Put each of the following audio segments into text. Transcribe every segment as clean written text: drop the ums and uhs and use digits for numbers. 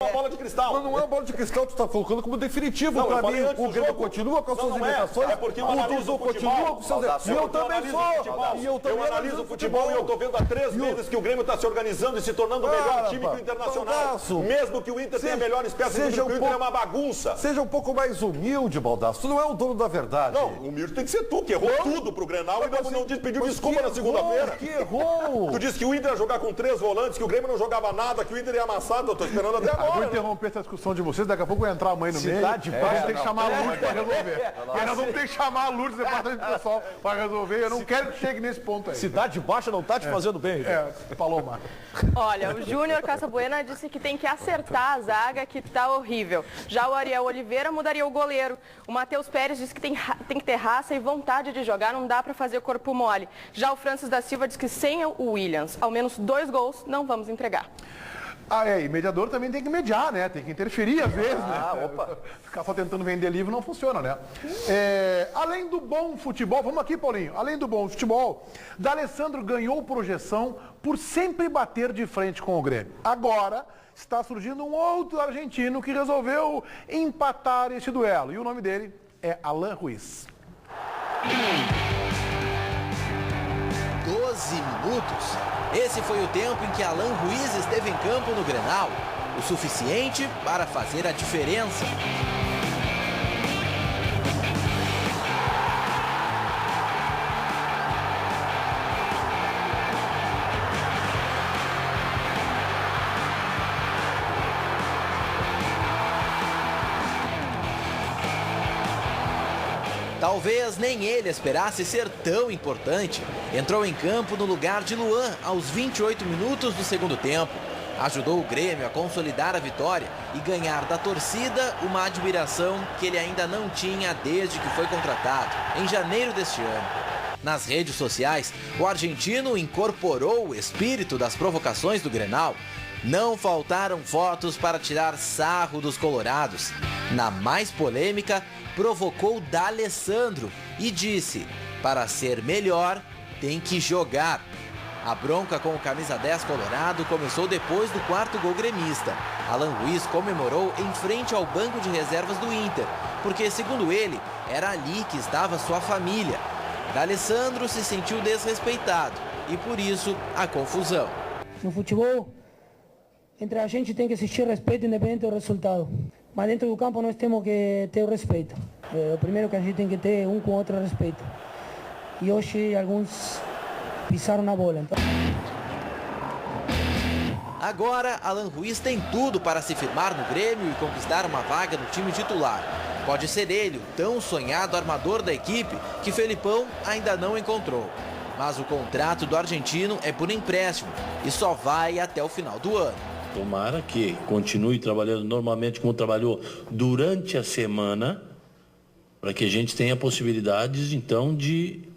Uma bola de cristal. Mas não é uma bola de cristal, tu está colocando como definitivo. Para mim, o Grêmio continua com as suas limitações. É porque eu analiso o continua com seus erros. E eu também sou. Eu analiso o futebol e eu estou vendo há 3 meses que o Grêmio está se organizando e se tornando o melhor time que o Internacional. Mesmo que o Inter tenha melhores peças, o Inter é uma bagunça. Seja um pouco mais humilde, Baldasso. Tu não é o dono da verdade. Não, humilde tem que ser tu, que errou tudo pro Grenal e não pediu desculpa na segunda-feira. Que errou! Tu disse que o Inter ia jogar com 3 volantes, que o Grêmio não jogava nada, que o Inter ia amassar. Eu tô esperando até agora. Vou interromper essa discussão de vocês, daqui a pouco vai entrar a mãe no meio. Nós vamos ter que chamar a Lourdes para resolver. Nós vamos ter que chamar a Lourdes, departamento pessoal, para resolver. Eu não quero que chegue nesse ponto aí. Cidade Baixa não tá te fazendo bem. Falou, Marco. Olha, o Júnior Casabuena disse que tem que acertar a zaga, que tá horrível. Já o Ariel Oliveira mudaria o goleiro. O Matheus Pérez disse que tem que ter raça e vontade de jogar, não dá para fazer corpo mole. Já o Francis da Silva diz que sem o Williams, ao menos 2 gols, não vamos entregar. E mediador também tem que mediar, né? Tem que interferir às vezes, né? Opa. Ficar só tentando vender livro não funciona, né? Além do bom futebol, vamos aqui, Paulinho. Além do bom futebol, D'Alessandro ganhou projeção por sempre bater de frente com o Grêmio. Agora está surgindo um outro argentino que resolveu empatar esse duelo. E o nome dele é Alan Ruiz. 12 minutos. Esse foi o tempo em que Alan Ruiz esteve em campo no Grenal, o suficiente para fazer a diferença. Talvez nem ele esperasse ser tão importante. Entrou em campo no lugar de Luan aos 28 minutos do segundo tempo. Ajudou o Grêmio a consolidar a vitória e ganhar da torcida uma admiração que ele ainda não tinha desde que foi contratado, em janeiro deste ano. Nas redes sociais, o argentino incorporou o espírito das provocações do Grenal. Não faltaram fotos para tirar sarro dos colorados. Na mais polêmica, provocou D'Alessandro e disse: para ser melhor, tem que jogar. A bronca com o camisa 10 colorado começou depois do 4º gol gremista. Alan Ruiz comemorou em frente ao banco de reservas do Inter, porque, segundo ele, era ali que estava sua família. D'Alessandro se sentiu desrespeitado e, por isso, a confusão. No futebol, entre a gente tem que existir respeito independente do resultado. Mas dentro do campo nós temos que ter o respeito. O primeiro que a gente tem que ter um com o outro respeito. E hoje alguns pisaram na bola. Então... Agora, Alan Ruiz tem tudo para se firmar no Grêmio e conquistar uma vaga no time titular. Pode ser ele, o tão sonhado armador da equipe, que Felipão ainda não encontrou. Mas o contrato do argentino é por empréstimo e só vai até o final do ano. Tomara que continue trabalhando normalmente como trabalhou durante a semana, para que a gente tenha possibilidades, então, de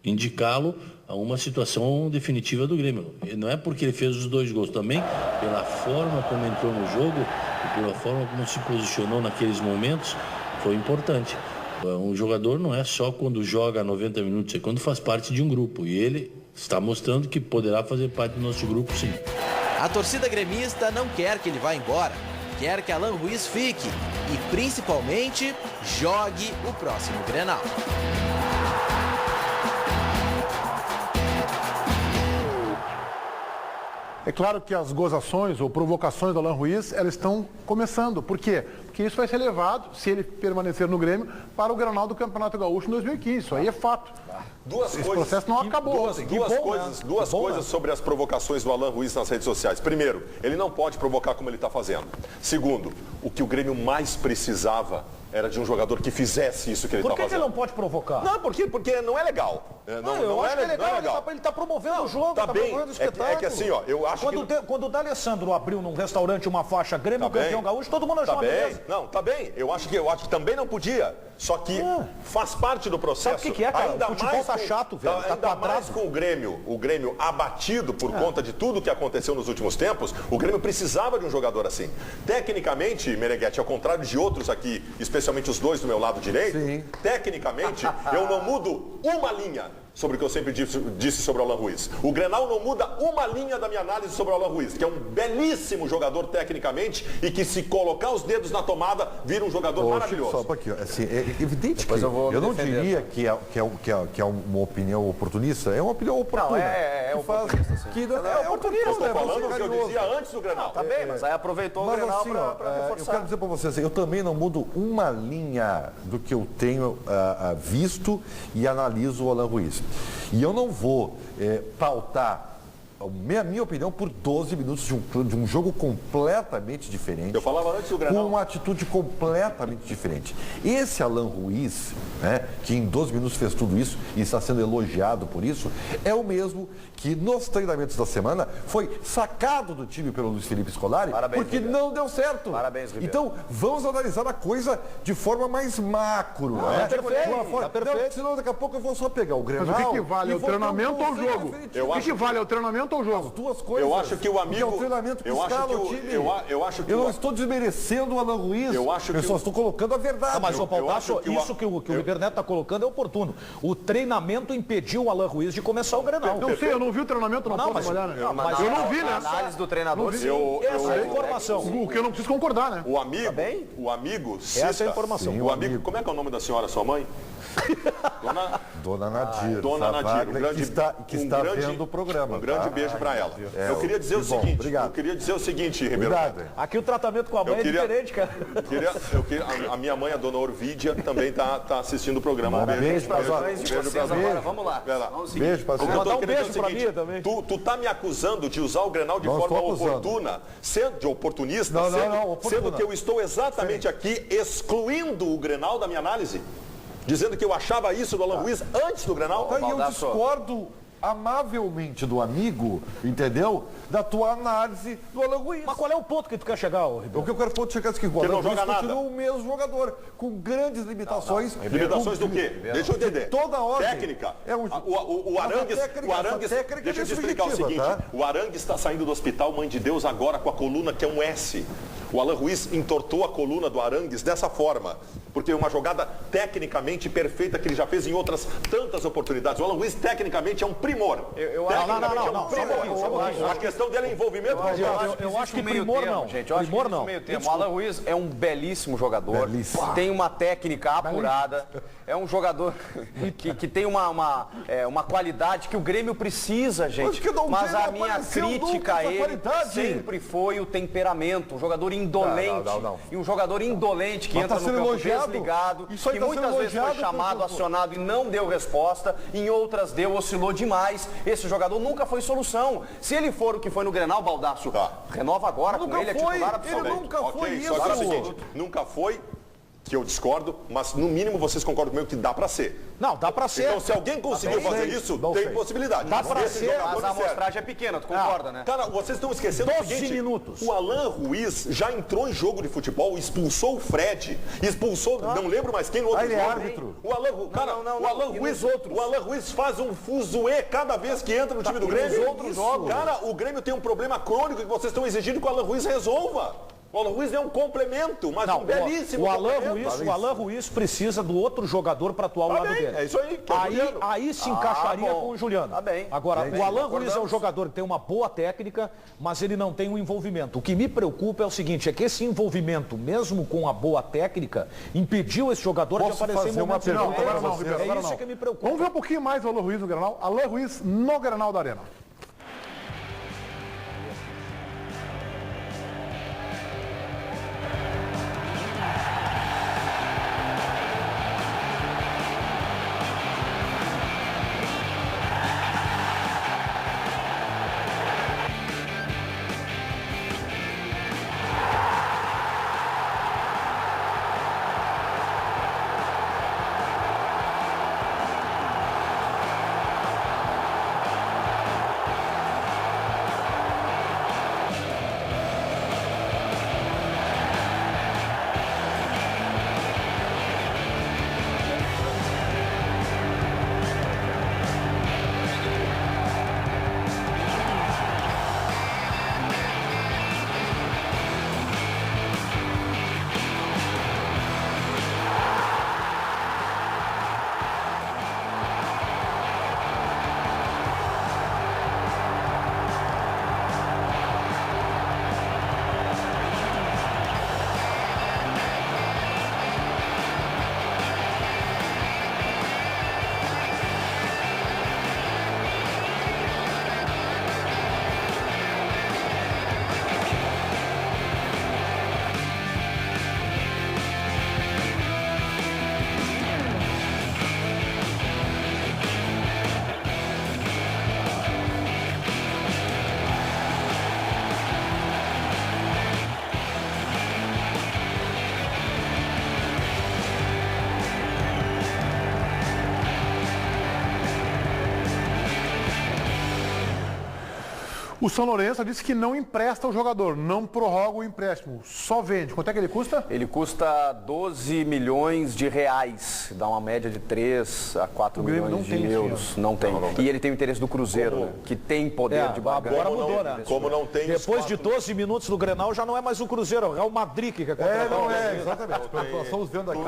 indicá-lo a uma situação definitiva do Grêmio. Não é porque ele fez os 2 gols, também pela forma como entrou no jogo e pela forma como se posicionou naqueles momentos, foi importante. Um jogador não é só quando joga 90 minutos, é quando faz parte de um grupo. E ele está mostrando que poderá fazer parte do nosso grupo, sim. A torcida gremista não quer que ele vá embora, quer que Alan Ruiz fique e, principalmente, jogue o próximo Grenal. É claro que as gozações ou provocações do Alan Ruiz, elas estão começando. Por quê? Porque isso vai ser levado, se ele permanecer no Grêmio, para o Grenal do Campeonato Gaúcho em 2015. Isso aí é fato. Esse processo não acabou. Duas coisas sobre as provocações do Alan Ruiz nas redes sociais. Primeiro, ele não pode provocar como ele está fazendo. Segundo, o que o Grêmio mais precisava era de um jogador que fizesse isso que ele está fazendo. Por que ele não pode provocar? Não, porque não é legal. Eu acho que é legal. Ele está promovendo o jogo, está promovendo o espetáculo. É que assim, ó, eu acho quando o D'Alessandro abriu num restaurante uma faixa Grêmio campeão gaúcho, todo mundo achou uma beleza. Não, tá bem. Eu acho que também não podia. Só que faz parte do processo. Sabe o que é, cara? O futebol tá chato, velho. Tá ainda mais com o Grêmio abatido por conta de tudo que aconteceu nos últimos tempos, o Grêmio precisava de um jogador assim. Tecnicamente, Meneghetti, ao contrário de outros aqui, especialmente os 2 do meu lado direito, tecnicamente, eu não mudo uma linha. sobre o que eu sempre disse sobre o Alan Ruiz. O Grenal não muda uma linha da minha análise sobre o Alan Ruiz, que é um belíssimo jogador tecnicamente e que, se colocar os dedos na tomada, vira um jogador maravilhoso. Só um pouquinho. Assim, é evidente que eu não diria que é uma opinião oportunista. É uma opinião oportuna. Não, é oportunista, sim. É oportunista. Eu estou falando o que eu dizia antes do Grenal. Tá bem, mas aí aproveitou o Grenal assim, para reforçar. Eu quero dizer para vocês, eu também não mudo uma linha do que eu tenho visto e analiso o Alan Ruiz. E eu não vou pautar a minha opinião por 12 minutos de um jogo completamente diferente. Eu falava antes do Grenal. Com uma atitude completamente diferente. Esse Alan Ruiz, né, que em 12 minutos fez tudo isso e está sendo elogiado por isso, é o mesmo que nos treinamentos da semana foi sacado do time pelo Luiz Felipe Scolari. Parabéns, porque Ribeiro. não deu certo. Parabéns, Ribeiro. Então, vamos analisar a coisa de forma mais macro. Né? Tá perfeito. Não, senão daqui a pouco eu vou só pegar o Grenal. Mas o que vale? e É o vou ter um treinamento ou o conceito jogo? definitivo. O que vale? É o treinamento ou o jogo? As duas coisas. Eu acho que o amigo... Porque é o treinamento que eu acho escala que o o- time. eu acho que Eu o- não estou desmerecendo o Alan Ruiz. Eu acho que só o- estou colocando a verdade. Mas, ô Paulo, acho que o- isso que o Ribeiro Neto está colocando é oportuno. O treinamento impediu o Alan Ruiz de começar o Grenal. Eu sei, eu não vi o treinamento, não, posso olhar, né? mas eu não vi, A né? análise do treinador, sim. Essa é a informação. O que eu não preciso concordar, né? O amigo, bem? o amigo Essa é a informação. Sim, o amigo, como é que é o nome da senhora, sua mãe? Dona Nadir. Dona Nadir, Savaglia, que está grande- vendo o programa. Um grande tá? beijo para ela. Eu queria dizer o que bom, seguinte, obrigado. eu queria dizer o seguinte, Ribeiro. Obrigado. Aqui o tratamento com a mãe Eu queria- é diferente, cara. A minha mãe, a dona Orvídia, também tá assistindo o programa. Beijo pra Beijo Zóia. de Beijo vocês pra agora, Zóia. vamos lá. Vai lá. Vamos seguir. Beijo pra O que eu você. tô Mandar um querendo beijo dizer é o pra seguinte, mim também. Tu tá me acusando de usar o Grenal de Não forma estou acusando. oportuna, sendo de oportunista, Não, sendo oportuna. que eu estou exatamente aqui excluindo o Grenal da minha análise? Dizendo que eu achava isso do Alan Ruiz antes do Grenal? Tá, e eu Baldasso. discordo amavelmente do amigo, entendeu? Da tua análise do Alan Ruiz. Mas qual é o ponto que tu quer chegar, ô Ribeiro? O que eu quero chegar é que o Que não Alan Ruiz joga nada. continua o mesmo jogador, com grandes limitações. Limitações do quê? Deixa eu entender. Toda ordem. Técnica. É um- O Arangues, Essa técnica- o Arangues, essa técnica deixa eu é te explicar o seguinte. subjetiva, tá? O Arangues está saindo do hospital Mãe de Deus agora com a coluna que é um S. O Alan Ruiz entortou a coluna do Arangues dessa forma, porque é uma jogada tecnicamente perfeita que ele já fez em outras tantas oportunidades. O Alan Ruiz tecnicamente é um primor. Tecnicamente é um primor. A questão dele é envolvimento. Eu acho que Existe um meio primor termo, não. gente. Eu acho que Primor existe um não. meio termo. O Alan Ruiz é um belíssimo jogador. Belíssimo. Tem uma técnica apurada. É um jogador que tem uma qualidade que o Grêmio precisa, gente. que não Mas a chega a minha aparecer crítica nunca a essa ele qualidade. sempre foi o temperamento. Um jogador indolente. Não. E um jogador indolente que Mas entra tá no sendo campo elogiado. desligado. Isso aí Que tá muitas sendo vezes foi elogiado chamado, por- acionado e não deu resposta. Em outras deu, oscilou demais. Esse jogador nunca foi solução. Se ele for o que foi no Grenal, Baldasso, renova agora com Nunca ele, é foi. titular Ele absoluto. nunca foi Ok, isso. só que é o seguinte, nunca foi, que eu discordo, mas no mínimo vocês concordam comigo que dá pra ser. Não, dá pra ser. Então, se alguém conseguiu fazer isso, tem possibilidade. Dá pra Esse ser, jogador Mas a me serve. amostragem é pequena, tu concorda, né? Cara, vocês estão esquecendo o 12 seguinte, minutos. o Alan Ruiz já entrou em jogo de futebol, expulsou o Fred, expulsou, não lembro mais quem no outro ele é jogo. árbitro. O Alan, cara, Não, o Alan e Ruiz, nos outros? o Alan Ruiz faz um fuzuê cada vez que entra no time do Grêmio. nos outros jogos? Cara, o Grêmio tem um problema crônico que vocês estão exigindo que o Alan Ruiz resolva. O Alan Ruiz é um complemento, mas um belíssimo o Alan complemento. Ruiz precisa do outro jogador para atuar ao lado bem, dele. é isso aí, que é o Juliano. Aí se encaixaria bom. com o Juliano. Tá bem. Agora, Tá bem, o Alan Ruiz concordamos. é um jogador que tem uma boa técnica, mas ele não tem um envolvimento. O que me preocupa é o seguinte, é que esse envolvimento, mesmo com a boa técnica, impediu esse jogador de Posso aparecer em fazer uma momentos pergunta importantes. para você? Ribeiro, É agora isso não. que me preocupa. Vamos ver um pouquinho mais o Alan Ruiz no Grenal. Alan Ruiz no Grenal da Arena. O São Lourenço disse que não empresta o jogador, não prorroga o empréstimo, só vende. Quanto é que ele custa? Ele custa 12 milhões de reais, dá uma média de 3 a 4 milhões de euros. Não tem. E ele tem o interesse do Cruzeiro, né, que tem poder de barganha. Agora mudou, né? Como não tem Depois de 12 minutos do Grenal, já não é mais o Cruzeiro, é o Real Madrid que quer contratar. Exatamente. Nós estamos vendo aqui.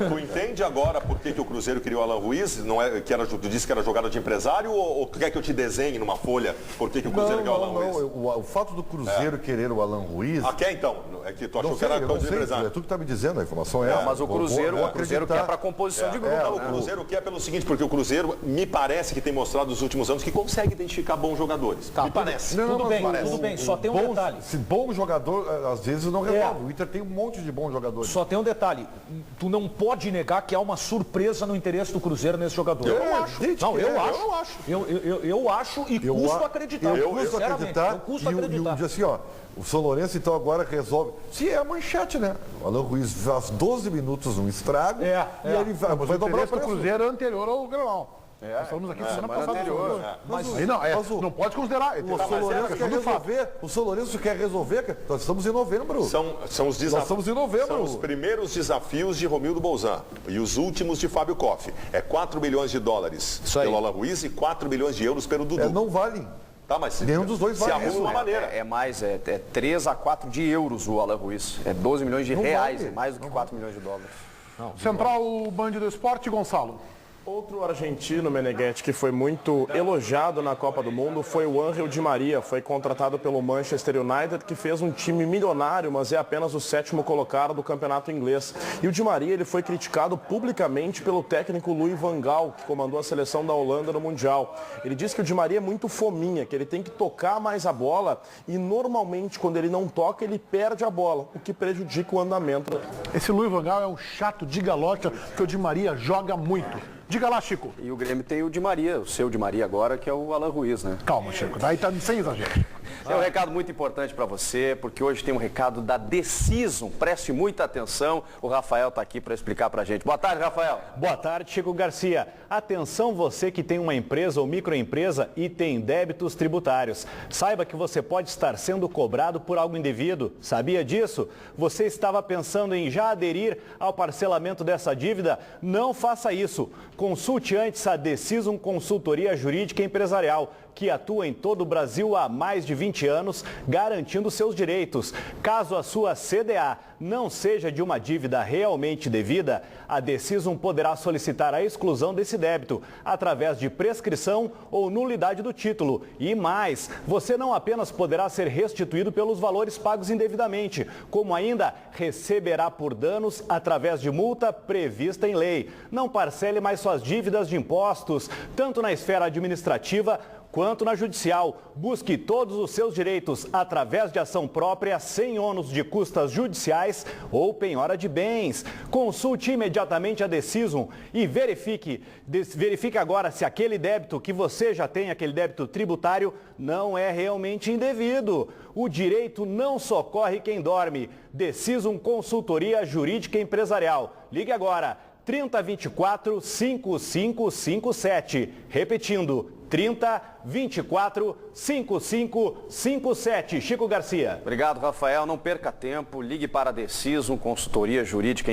Tu entende agora por que o Cruzeiro queria o Alan Ruiz? Não é, tu disse que era jogada de empresário ou tu quer que eu te desenhe numa folha por que o Cruzeiro quer o Alan Ruiz? O fato do Cruzeiro querer o Alan Ruiz... Quer então? É que tu achou que era coisa de empresário. É tu que está me dizendo, a informação é... Mas o Cruzeiro quer para composição de grupo. O Cruzeiro quer pelo seguinte, porque o Cruzeiro me parece que tem mostrado nos últimos anos que consegue identificar bons jogadores. Me parece. Tudo bem, só tem um detalhe. Se bom jogador, às vezes não resolve. O Inter tem um monte de bons jogadores. Só tem um detalhe, tu não pode negar que há uma surpresa no interesse do Cruzeiro nesse jogador. Eu não acho. Eu acho e custo acreditar. Eu custo acreditar. E assim, ó, o São Lourenço então agora resolve. Se é a manchete, né? O Alan Ruiz faz 12 minutos um estrago e ele vai dobrar o preço. Cruzeiro anterior ao Grenal. Nós falamos aqui semana passada. Não pode considerar. O São Lourenço quer resolver. Nós estamos em novembro. São os desafios. Nós estamos em novembro. São os primeiros desafios de Romildo Bolzan e os últimos de Fábio Koff. É 4 milhões de dólares pelo Alan Ruiz e 4 milhões de euros pelo Dudu. Não valem. Tá, mas nenhum dos dois se arruma de uma maneira. É 3 a 4 de euros o Alan Ruiz. É 12 milhões de reais, é mais do que 4 milhões de dólares. Central Band do Esporte, Gonçalo. Outro argentino, Meneghetti, que foi muito elogiado na Copa do Mundo foi o Ángel Di Maria. Foi contratado pelo Manchester United, que fez um time milionário, mas é apenas o 7º colocado do campeonato inglês. E o Di Maria ele foi criticado publicamente pelo técnico Louis van Gaal, que comandou a seleção da Holanda no Mundial. Ele disse que o Di Maria é muito fominha, que ele tem que tocar mais a bola e normalmente quando ele não toca, ele perde a bola, o que prejudica o andamento. Esse Louis van Gaal é um chato de galocha, porque o Di Maria joga muito. Diga lá, Chico. E o Grêmio tem o Di Maria, o seu Di Maria agora, que é o Alan Ruiz, né? Calma, Chico, daí tá sem exagero. É um recado muito importante para você, porque hoje tem um recado da Decision. Preste muita atenção, o Rafael está aqui para explicar para a gente. Boa tarde, Rafael. Boa tarde, Chico Garcia. Atenção você que tem uma empresa ou microempresa e tem débitos tributários. Saiba que você pode estar sendo cobrado por algo indevido. Sabia disso? Você estava pensando em já aderir ao parcelamento dessa dívida? Não faça isso. Consulte antes a Decision Consultoria Jurídica Empresarial, que atua em todo o Brasil há mais de 20 anos, garantindo seus direitos. Caso a sua CDA não seja de uma dívida realmente devida, a Decision poderá solicitar a exclusão desse débito através de prescrição ou nulidade do título. E mais, você não apenas poderá ser restituído pelos valores pagos indevidamente, como ainda receberá por danos através de multa prevista em lei. Não parcele mais suas dívidas de impostos, tanto na esfera administrativa quanto na judicial. Busque todos os seus direitos através de ação própria, sem ônus de custas judiciais ou penhora de bens. Consulte imediatamente a Decision e verifique agora se aquele débito que você já tem, aquele débito tributário, não é realmente indevido. O direito não socorre quem dorme. Decision Consultoria Jurídica Empresarial. Ligue agora. 3024 5557. Repetindo, 3024 5557. Chico Garcia. Obrigado, Rafael. Não perca tempo. Ligue para a Decision Consultoria Jurídica Empresarial.